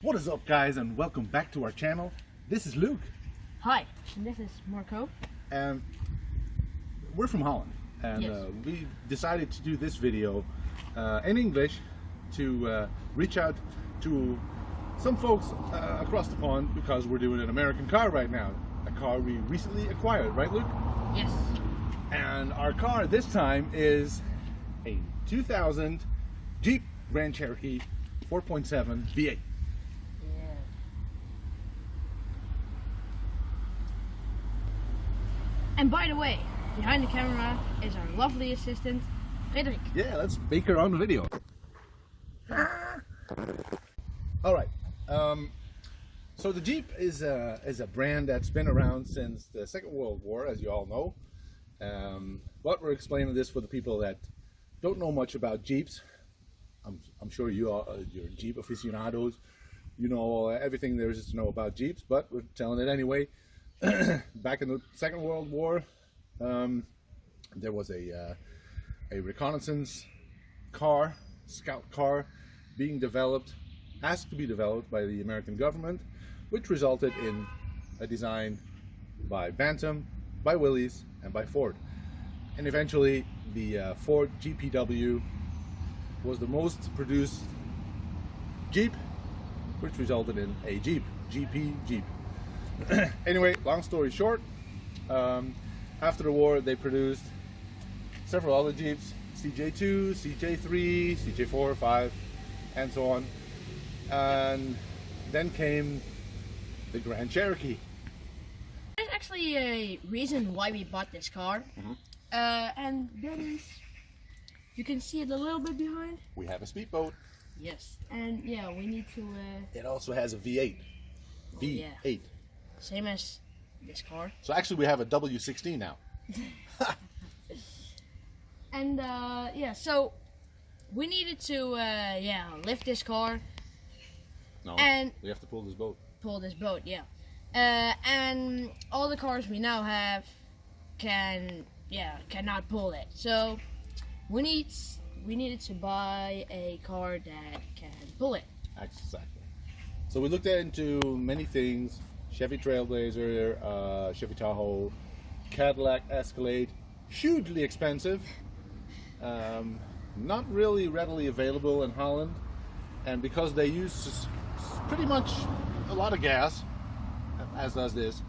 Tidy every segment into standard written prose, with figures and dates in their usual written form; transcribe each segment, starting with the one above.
What is up, guys, and welcome back to our channel. This is Luke. Hi, and this is Marco. And we're from Holland, and Yes. We decided to do this video in English to reach out to some folks across the pond, because we're doing an American car right now, a car we recently acquired, right, Luke? Yes. And our car this time is a 2000 Jeep Grand Cherokee 4.7 V8. Yeah. And by the way, behind the camera is our lovely assistant, Frederik. Yeah, let's make her on the video. All right. So the Jeep is a brand that's been around since the Second World War, as you all know. But we're explaining this for the people that don't know much about Jeeps. I'm sure you're Jeep aficionados. You know everything there is to know about Jeeps, but we're telling it anyway. Back in the Second World War, there was a reconnaissance car, scout car, being developed, asked to be developed by the American government, which resulted in a design by Bantam, by Willys, and by Ford. And eventually the Ford GPW was the most produced Jeep, which resulted in a Jeep, Jeep. Anyway, long story short, after the war they produced several other Jeeps, CJ2, CJ3, CJ4, 5, and so on. And then came the Grand Cherokee. There's actually a reason why we bought this car. And that is, you can see it a little bit behind. We have a speedboat. Yes. And yeah, we need to... It also has a V8. V8. Yeah. Same as this car. So actually we have a W16 now. And yeah, so we needed to lift this car. No, and we have to pull this boat. Pull this boat, yeah. And all the cars we now have cannot pull it. So we needed to buy a car that can pull it. Exactly. So we looked into many things: Chevy Trailblazer, Chevy Tahoe, Cadillac Escalade, hugely expensive, not really readily available in Holland, and because they use pretty much a lot of gas, as does this,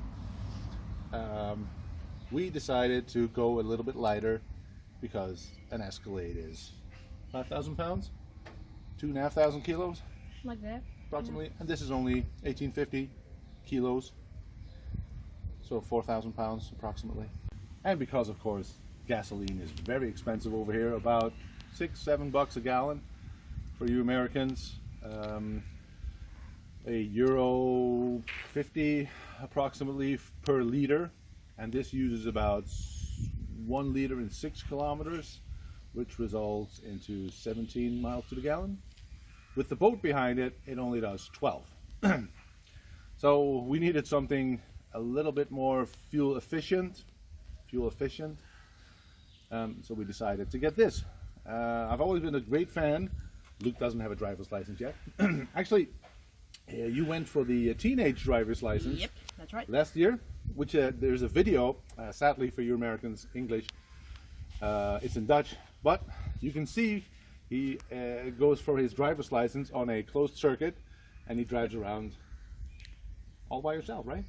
we decided to go a little bit lighter, because an Escalade is 5,000 pounds, 2,500 kilos, Like that. approximately, and this is only 1,850 kilos, so 4,000 pounds approximately. And because, of course, gasoline is very expensive over here, about $6-7 a gallon for you Americans. A euro 50 approximately per liter, and this uses about 1 liter in 6 kilometers, which results into 17 miles to the gallon. With the boat behind it, it only does 12. So we needed something a little bit more fuel efficient. So we decided to get this. I've always been a great fan. Luke doesn't have a driver's license yet. Actually, you went for the teenage driver's license. Yep, that's right. Last year, which there's a video, sadly for you Americans, English. It's in Dutch, but you can see he goes for his driver's license on a closed circuit, and he drives around all by himself, right?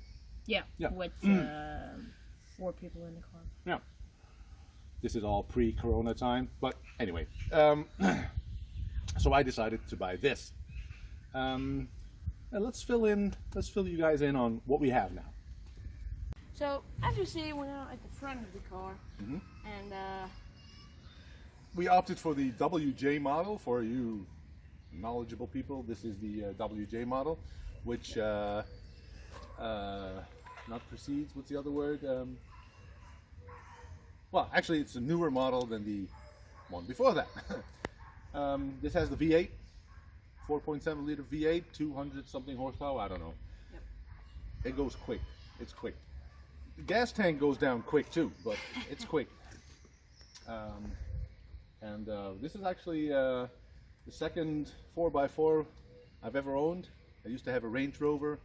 Yeah. Yeah. With 4 people in the car. Yeah. This is all pre-corona time, but anyway. So I decided to buy this. And let's fill you guys in on what we have now. So as you see, we're now at the front of the car, and we opted for the WJ model. For you knowledgeable people, this is the WJ model, which not precedes. What's the other word? Well, actually, it's a newer model than the one before that. This has the V8, 4.7 liter V8, 200 something horsepower. I don't know. Yep. It goes quick. It's quick. The gas tank goes down quick too, but it's quick. This is actually the second 4x4 I've ever owned. I used to have a Range Rover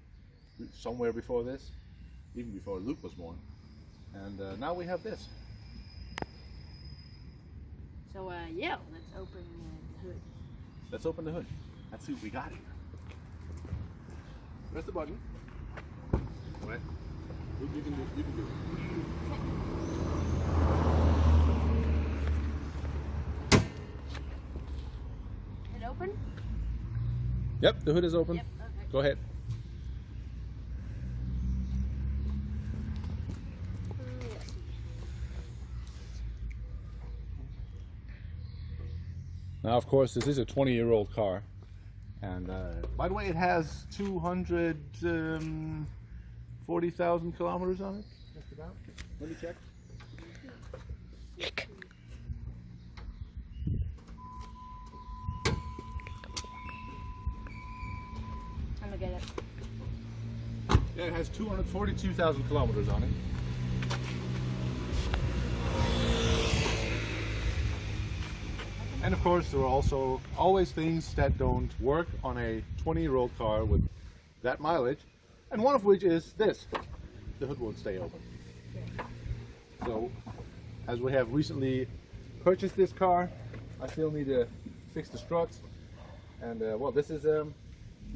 somewhere before this, even before Luke was born. And now we have this. So yeah, let's open the hood. Let's open the hood. Let's see what we got here. Press the button. All right. Luke, you can do it. It open? Yep, the hood is open. Yep, okay. Go ahead. Yes. Now, of course, this is a 20-year-old car. And by the way, it has 240,000 kilometers on it. Just about. Let me check. I'm gonna get it. Yeah, it has 242,000 kilometers on it. And of course, there are also always things that don't work on a 20-year-old car with that mileage, and one of which is this: the hood won't stay open. So, as we have recently purchased this car, I still need to fix the struts. And well, this is the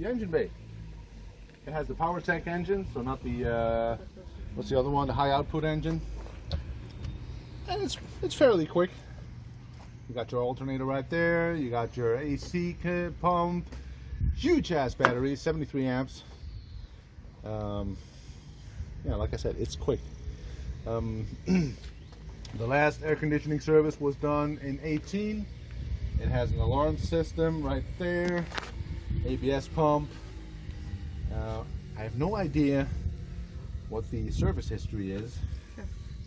engine bay. It has the PowerTech engine, so not the what's the other one? The high output engine. And it's fairly quick. You got your alternator right there. You got your AC pump. Huge ass battery, 73 amps. Yeah, like I said, it's quick. The last air conditioning service was done in 18. It has an alarm system right there. ABS pump. I have no idea what the service history is.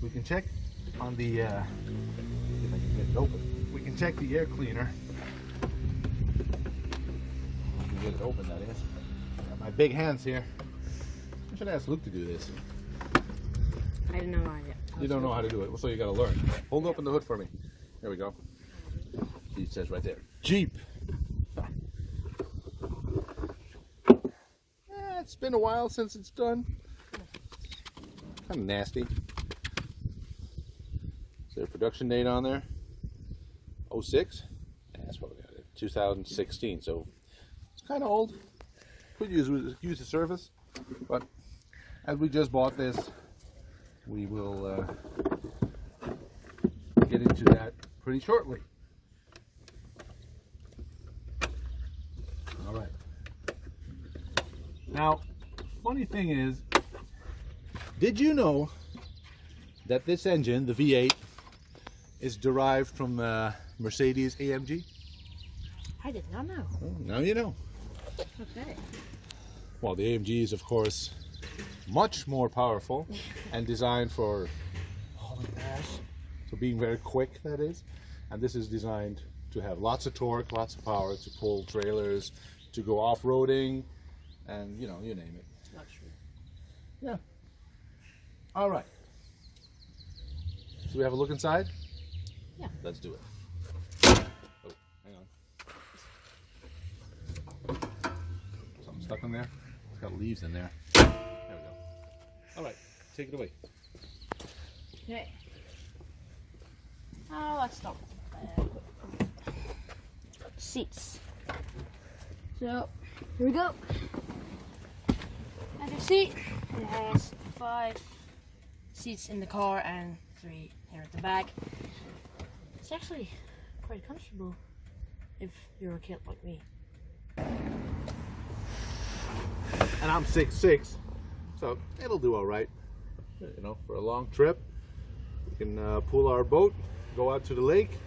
We can check on the. If I can get it open. We can check the air cleaner. We can get it open, that is. Got my big hands here. I should ask Luke to do this. I don't know how to. You don't know how to do it, so you gotta learn. Hold open the hood for me. There we go. See, it says right there, Jeep. It's been a while since it's done. Kind of nasty. Is there a production date on there? 06? Yeah, that's what we got. 2016. So it's kind of old. Could use the service, but as we just bought this, we will get into that pretty shortly. All right. Now, funny thing is, did you know that this engine, the V8, is derived from Mercedes AMG? I did not know. Well, now you know. Okay. Well, the AMG is, of course, much more powerful and designed for hauling ass. So being very quick, that is. And this is designed to have lots of torque, lots of power to pull trailers, to go off-roading, and you know, you name it. Luxury. Yeah. All right. So we have a look inside? Yeah. Let's do it. Oh, hang on. Something stuck in there? It's got leaves in there. There we go. All right, take it away. Okay. Let's start with seats. So, here we go. As you see, it has 5 seats in the car and 3 here at the back. It's actually quite comfortable if you're a kid like me. And I'm 6'6", so it'll do all right. You know, for a long trip, we can pull our boat, go out to the lake,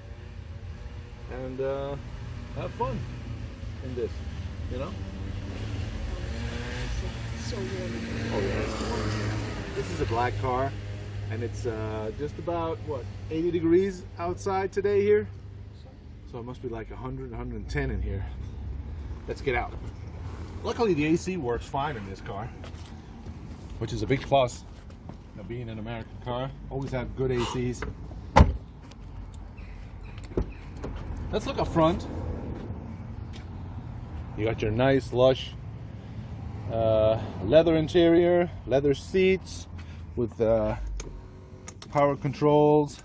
and have fun in this, you know? So warm. Oh yeah. This is a black car, and it's just about, what, 80 degrees outside today here? So it must be like 100, 110 in here. Let's get out. Luckily the AC works fine in this car, which is a big plus. You know, being an American car, always have good ACs. Let's look up front. You got your nice, lush Leather interior, leather seats with power controls.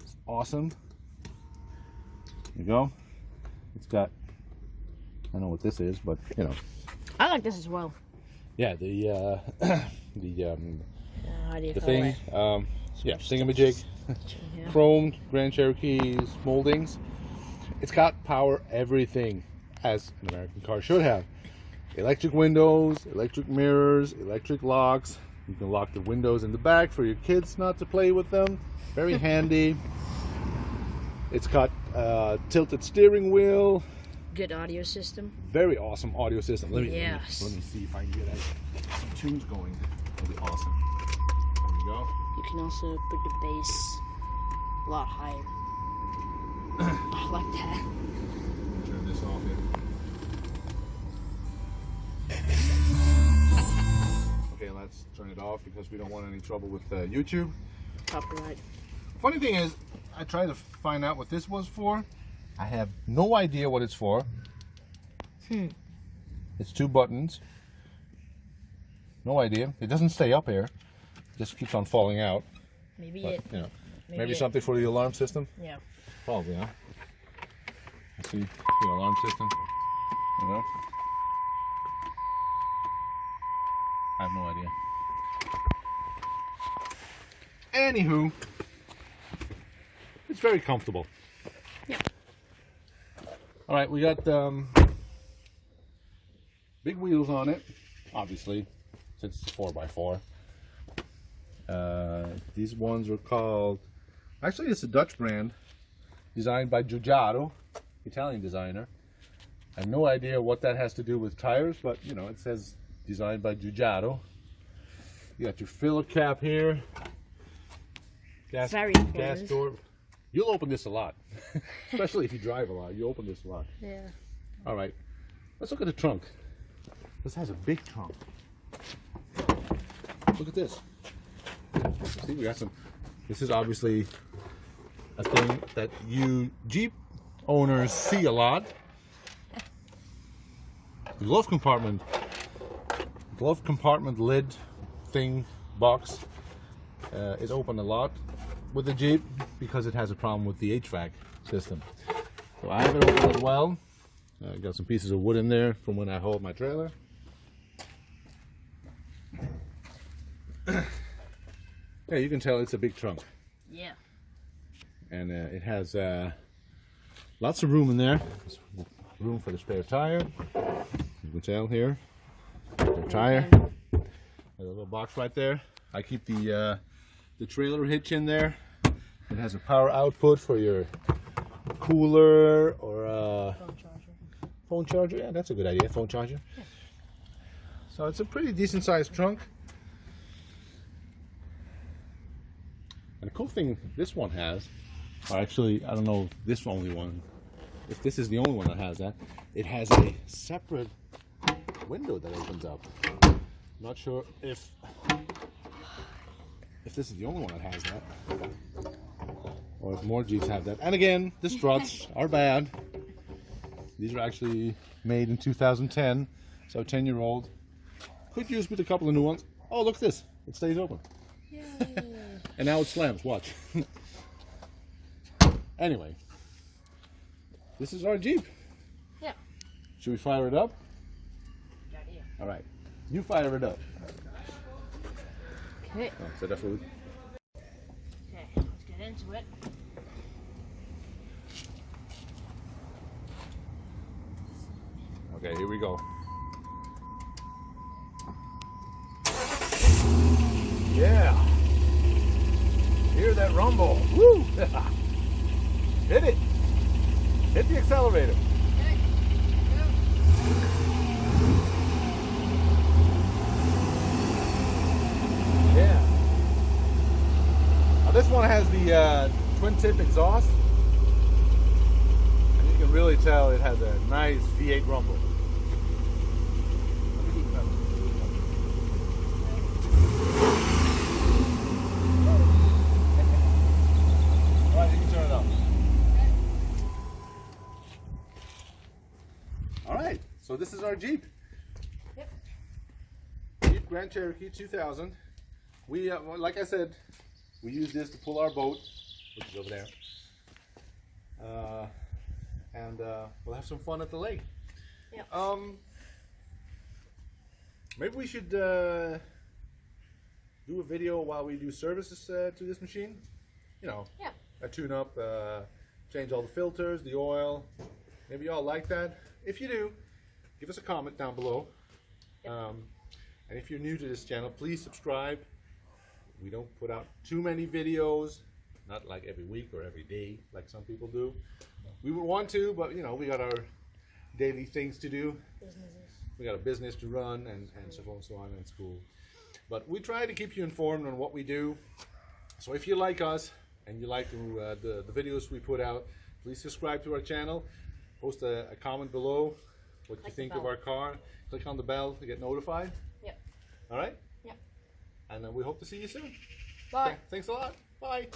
It's awesome. There you go. It's got, I don't know what this is, but you know. I like this as well. Yeah, the How do you the call thing, it? yeah, thingamajig, Yeah. chromed Grand Cherokee's moldings. It's got power everything, as an American car should have. Electric windows, electric mirrors, electric locks. You can lock the windows in the back for your kids not to play with them. Very handy. It's got tilted steering wheel. Good audio system. Very awesome audio system. Let me Yes. see if I can get some tunes going. That'll be awesome. There we go. You can also put the bass a lot higher. I like that. Turn this off here. Okay, let's turn it off because we don't want any trouble with YouTube. Copyright. Funny thing is, I tried to find out what this was for. I have no idea what it's for. It's 2 buttons. No idea. It doesn't stay up here. It just keeps on falling out. Maybe But, it. you know, Maybe maybe it- something for the alarm system. Yeah. Probably, huh? Let's see the alarm system. You know? I have no idea. Anywho, it's very comfortable. Yeah. All right, we got big wheels on it, obviously, since it's 4x4. These ones are called, actually it's a Dutch brand, designed by Giugiaro, Italian designer. I have no idea what that has to do with tires, but you know, it says designed by Giugiaro. You got your filler cap here. Gas, Very gas important. door. You'll open this a lot, especially if you drive a lot. You open this a lot. Yeah. All right, let's look at the trunk. This has a big trunk. Look at this. See, we got some. This is obviously a thing that you Jeep owners see a lot. The glove compartment lid thing box is open a lot with the Jeep because it has a problem with the HVAC system. So I have it open as well. Got some pieces of wood in there from when I hauled my trailer. Yeah, you can tell it's a big trunk. Yeah. And it has lots of room in there. There's room for the spare tire. You can tell here. Spare tire. A little box right there. I keep the trailer hitch in there. It has a power output for your cooler or Phone charger. phone charger. Yeah, that's a good idea. Phone charger. Yeah. So it's a pretty decent sized trunk. And the cool thing this one has, or actually, I don't know this only one, if this is the only one that has that, it has a separate window that opens up. Not sure if this is the only one that has that, or if more Jeeps have that. And again, the struts are bad. These are actually made in 2010, so 10-year-old. Could use with a couple of new ones. Oh, look at this. It stays open. Yay. And now it slams. Watch. Anyway, this is our Jeep. Yeah. Should we fire it up? Good idea. All right. You fire it up. Okay. Oh, is that enough food? Okay. Let's get into it. Okay, here we go. Yeah. Hear that rumble. Woo! Hit it. Hit the accelerator. Okay. Yeah. Now this one has the twin tip exhaust. And you can really tell it has a nice V8 rumble. Let me do the pedal. All right, you can turn it up. All right, so this is our Jeep. Yep. Grand Cherokee 2000. We, well, like I said, we use this to pull our boat, which is over there. And we'll have some fun at the lake. Yep. Maybe we should do a video while we do services to this machine. You know, Yeah. a tune-up, change all the filters, the oil. Maybe y'all like that. If you do, give us a comment down below. Yep. And if you're new to this channel, please subscribe. We don't put out too many videos, not like every week or every day like some people do. We would want to, but you know, we got our daily things to do. Businesses. We got a business to run and so on and so on, and school. But we try to keep you informed on what we do. So if you like us and you like the videos we put out, please subscribe to our channel. Post a comment below what you think of our car. Click on the bell to get notified. Yep. All right? Yep. And we hope to see you soon. Bye. Okay, thanks a lot. Bye.